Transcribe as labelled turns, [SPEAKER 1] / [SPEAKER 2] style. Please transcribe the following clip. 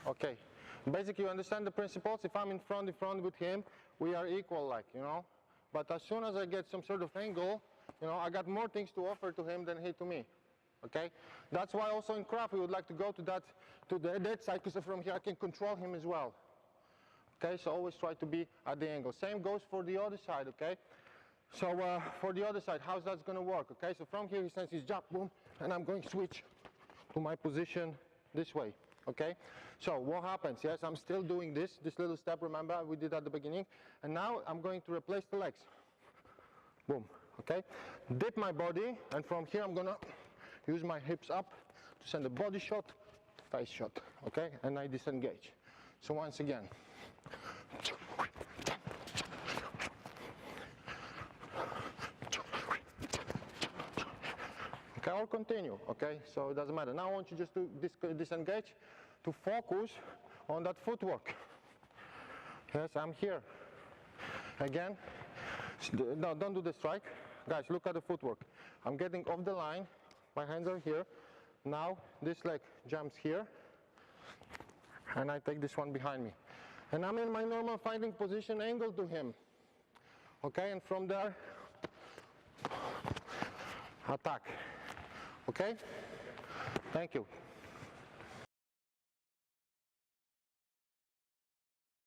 [SPEAKER 1] Okay, basically you understand the principles. If I'm in front with him, we are equal, like, you know. But as soon as I get some sort of angle, you know, I got more things to offer to him than he to me. Okay, that's why also in craft we would like to go to that side, because from here I can control him as well. Okay, so always try to be at the angle. Same goes for the other side. Okay, so for the other side, how's that going to work? Okay, so from here he sends his jab, boom, and I'm going to switch to my position this way. Okay, so what happens? Yes, I'm still doing this little step, remember we did at the beginning, and now I'm going to replace the legs. Boom. Okay, dip my body, and from here I'm gonna use my hips up to send a body shot, face shot. Okay, and I disengage. So once again, okay, I'll continue. Okay, so it doesn't matter. Now I want you just to disengage, to focus on that footwork. Yes, I'm here. Again, no, don't do the strike. Guys, look at the footwork. I'm getting off the line, my hands are here. Now this leg jumps here, and I take this one behind me. And I'm in my normal fighting position angle to him. Okay, and from there, attack. Okay? Thank you.